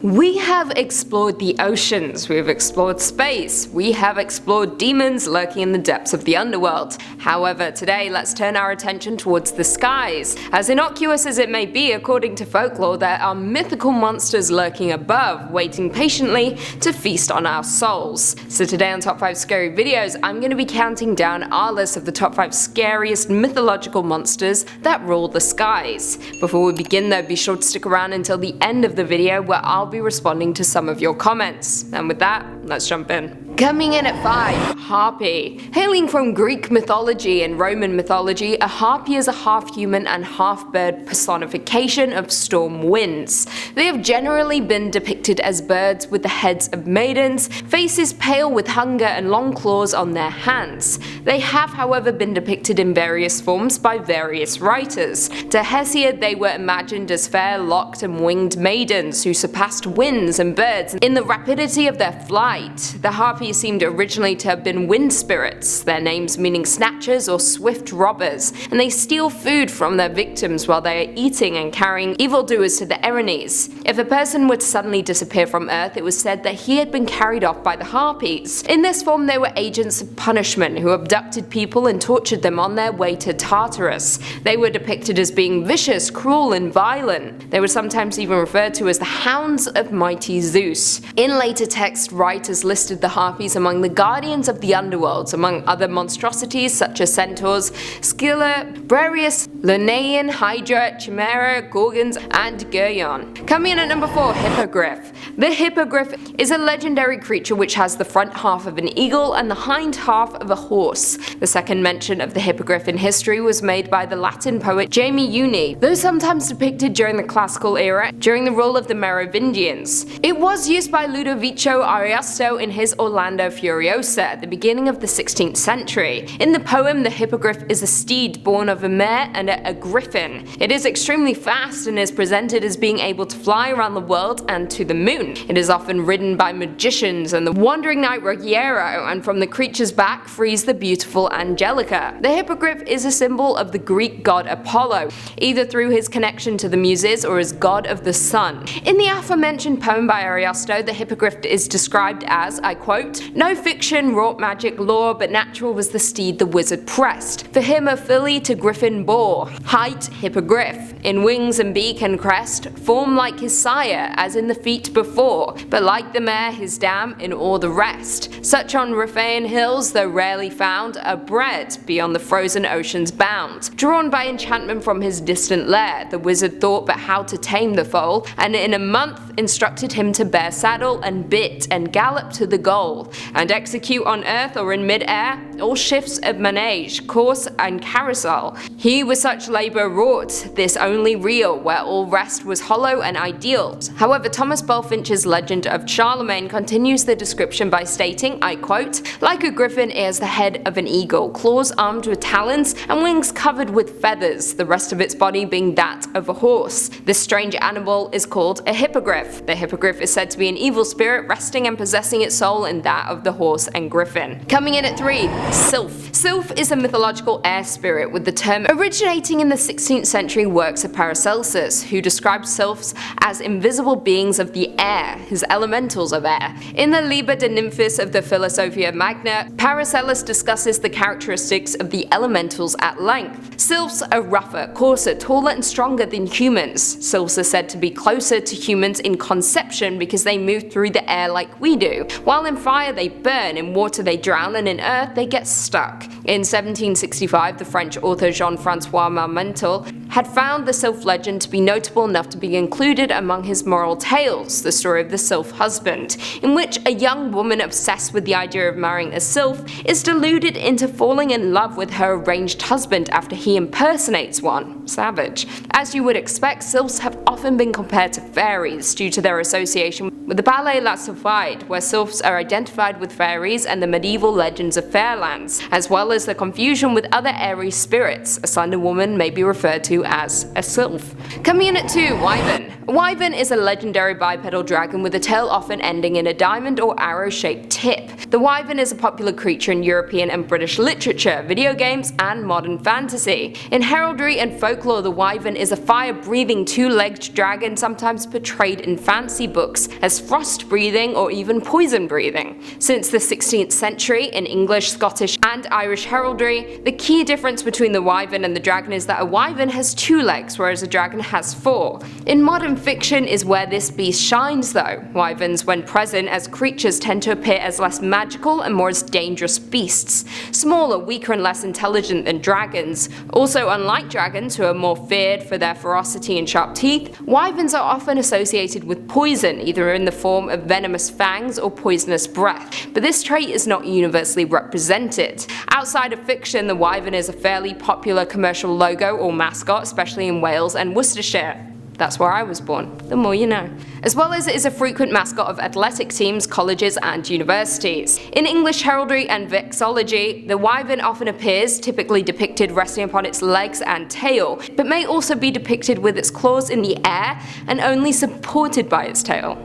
We have explored the oceans, we have explored space, we have explored demons lurking in the depths of the underworld. However, today let's turn our attention towards the skies. As innocuous as it may be, according to folklore, there are mythical monsters lurking above, waiting patiently to feast on our souls. So today on Top 5 Scary Videos, I'm going to be counting down our list of the top 5 scariest mythological monsters that rule the skies. Before we begin though, be sure to stick around until the end of the video where I'll be responding to some of your comments. And with that, let's jump in. Coming in at 5, Harpy. Hailing from Greek mythology and Roman mythology, a harpy is a half-human and half-bird personification of storm winds. They have generally been depicted as birds with the heads of maidens, faces pale with hunger and long claws on their hands. They have however been depicted in various forms by various writers. To Hesiod they were imagined as fair locked and winged maidens who surpassed winds and birds in the rapidity of their flight. The harpy seemed originally to have been wind spirits, their names meaning snatchers or swift robbers, and they steal food from their victims while they are eating and carrying evildoers to the Erinyes. If a person were to suddenly disappear from Earth, it was said that he had been carried off by the harpies. In this form they were agents of punishment who abducted people and tortured them on their way to Tartarus. They were depicted as being vicious, cruel and violent. They were sometimes even referred to as the hounds of mighty Zeus. In later texts, writers listed the harpies among the guardians of the underworld, among other monstrosities such as centaurs, Scylla, Briareus, Lernaean, Hydra, Chimera, Gorgons, and Gryphon. Coming in at number 4, Hippogriff. The Hippogriff is a legendary creature which has the front half of an eagle and the hind half of a horse. The second mention of the Hippogriff in history was made by the Latin poet Jamie Uni, though sometimes depicted during the classical era during the rule of the Merovingians. It was used by Ludovico Ariosto in his Orlando Furiosa at the beginning of the 16th century. In the poem, the Hippogriff is a steed born of a mare and a griffin. It is extremely fast and is presented as being able to fly around the world and to the moon. It is often ridden by magicians and the wandering knight Ruggiero, and from the creature's back frees the beautiful Angelica. The Hippogriff is a symbol of the Greek god Apollo, either through his connection to the Muses or as god of the sun. In the aforementioned poem by Ariosto, the Hippogriff is described as, I quote, "No fiction wrought magic lore, but natural was the steed the wizard pressed. For him a filly to griffin bore, height Hippogriff, in wings and beak and crest, form like his sire, as in the feet before, but like the mare his dam in all the rest. Such on Riphaean hills, though rarely found, are bred beyond the frozen ocean's bound. Drawn by enchantment from his distant lair, the wizard thought but how to tame the foal, and in a month instructed him to bear saddle and bit and gallop to the goal, and execute on earth or in mid-air all shifts of manege, course and carousel. He with such labour wrought this only real, where all rest was hollow and ideal." However, Thomas Bulfinch's legend of Charlemagne continues the description by stating, I quote, "Like a griffin it has the head of an eagle, claws armed with talons, and wings covered with feathers, the rest of its body being that of a horse. This strange animal is called a hippogriff. The hippogriff is said to be an evil spirit resting and possessing its soul in that of the horse and griffin." Coming in at 3, Sylph. Sylph is a mythological air spirit, with the term originating in the 16th century works of Paracelsus, who described sylphs as invisible beings of the air, his elementals of air. In the Liber de Nymphis of the Philosophia Magna, Paracelsus discusses the characteristics of the elementals at length. Sylphs are rougher, coarser, taller and stronger than humans. Sylphs are said to be closer to humans in conception because they move through the air like we do. While in fire they burn, in water they drown, and in earth they get stuck. In 1765, the French author Jean-François Marmental had found the Sylph legend to be notable enough to be included among his moral tales, the story of the Sylph husband, in which a young woman obsessed with the idea of marrying a Sylph is deluded into falling in love with her arranged husband after he impersonates one. Savage. As you would expect, Sylphs have often been compared to fairies due to their association with the ballet La Sylphide, where Sylphs are identified with fairies and the medieval legends of Fairlands, as well as the confusion with other airy spirits. A slender woman may be referred to you as a sylph. Coming in at 2, Wyvern. A wyvern is a legendary bipedal dragon with a tail often ending in a diamond or arrow-shaped tip. The wyvern is a popular creature in European and British literature, video games, and modern fantasy. In heraldry and folklore, the wyvern is a fire-breathing two-legged dragon sometimes portrayed in fantasy books as frost-breathing or even poison-breathing. Since the 16th century, in English, Scottish, and Irish heraldry, the key difference between the wyvern and the dragon is that a wyvern has 2 legs, whereas a dragon has 4. In modern fiction is where this beast shines though. Wyverns, when present as creatures, tend to appear as less magical and more as dangerous beasts. Smaller, weaker, and less intelligent than dragons. Also, unlike dragons, who are more feared for their ferocity and sharp teeth, wyverns are often associated with poison, either in the form of venomous fangs or poisonous breath, but this trait is not universally represented. Outside of fiction, the wyvern is a fairly popular commercial logo or mascot, especially in Wales and Worcestershire. That's where I was born, the more you know. As well as it is a frequent mascot of athletic teams, colleges, and universities. In English heraldry and vexillology, the wyvern often appears, typically depicted resting upon its legs and tail, but may also be depicted with its claws in the air and only supported by its tail.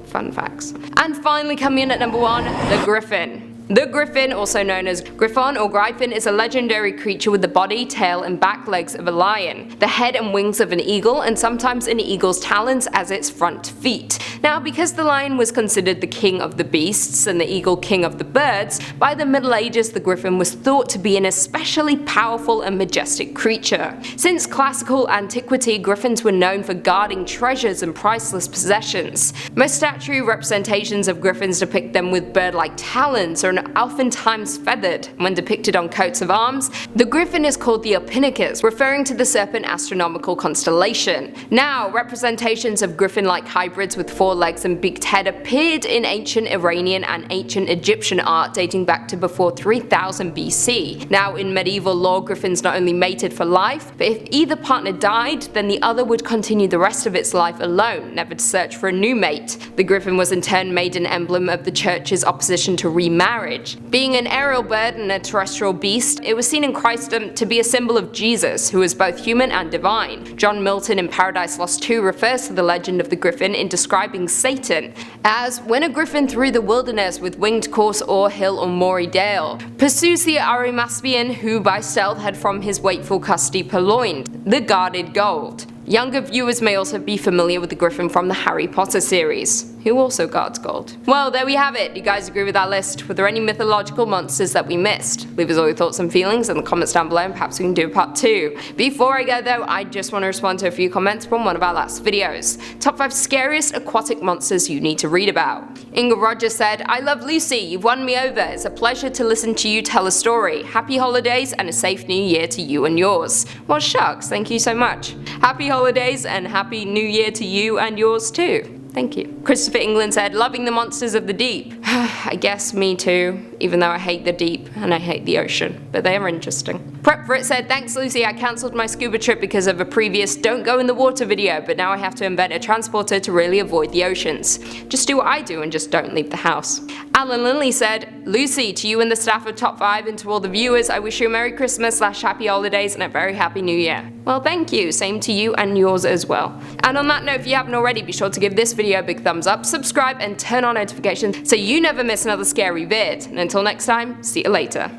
Fun facts. And finally, coming in at number 1, the Gryphon. The Gryphon, also known as Gryphon or Gryphon, is a legendary creature with the body, tail, and back legs of a lion, the head and wings of an eagle, and sometimes an eagle's talons as its front feet. Now, because the lion was considered the king of the beasts and the eagle king of the birds, by the Middle Ages the Gryphon was thought to be an especially powerful and majestic creature. Since classical antiquity, Gryphons were known for guarding treasures and priceless possessions. Most statuary representations of Gryphons depict them with bird-like talons or oftentimes feathered. When depicted on coats of arms, the Gryphon is called the Ophiuchus, referring to the serpent astronomical constellation. Now, representations of Gryphon-like hybrids with 4 legs and beaked head appeared in ancient Iranian and ancient Egyptian art dating back to before 3000 BC. Now, in medieval lore, Gryphons not only mated for life, but if either partner died, then the other would continue the rest of its life alone, never to search for a new mate. The Gryphon was in turn made an emblem of the church's opposition to remarriage. Being an aerial bird and a terrestrial beast, it was seen in Christendom to be a symbol of Jesus, who was both human and divine. John Milton in Paradise Lost 2 refers to the legend of the Gryphon in describing Satan as when a Gryphon through the wilderness with winged course o'er hill or moory dale pursues the Arimaspian who by stealth had from his wakeful custody purloined the guarded gold. Younger viewers may also be familiar with the Gryphon from the Harry Potter series, who also guards gold. Well, there we have it. Do you guys agree with that list? Were there any mythological monsters that we missed? Leave us all your thoughts and feelings in the comments down below and perhaps we can do a part 2. Before I go though, I just want to respond to a few comments from one of our last videos. Top 5 scariest aquatic monsters you need to read about. Inga Rogers said, "I love Lucy, you've won me over. It's a pleasure to listen to you tell a story. Happy holidays and a safe new year to you and yours." Well, shucks, thank you so much. Happy holidays and happy new year to you and yours too. Thank you. Christopher England said, "Loving the monsters of the deep." I guess me too, even though I hate the deep and I hate the ocean, but they are interesting. Prep for It said, "Thanks Lucy, I cancelled my scuba trip because of a previous don't go in the water video, but now I have to invent a transporter to really avoid the oceans. Just do what I do and just don't leave the house." Alan Lindley said, "Lucy, to you and the staff of Top 5 and to all the viewers, I wish you a Merry Christmas / Happy Holidays and a very Happy New Year." Well, thank you, same to you and yours as well. And on that note, if you haven't already, be sure to give this video a big thumbs up, subscribe and turn on notifications so you never miss another scary vid. And until next time, see you later.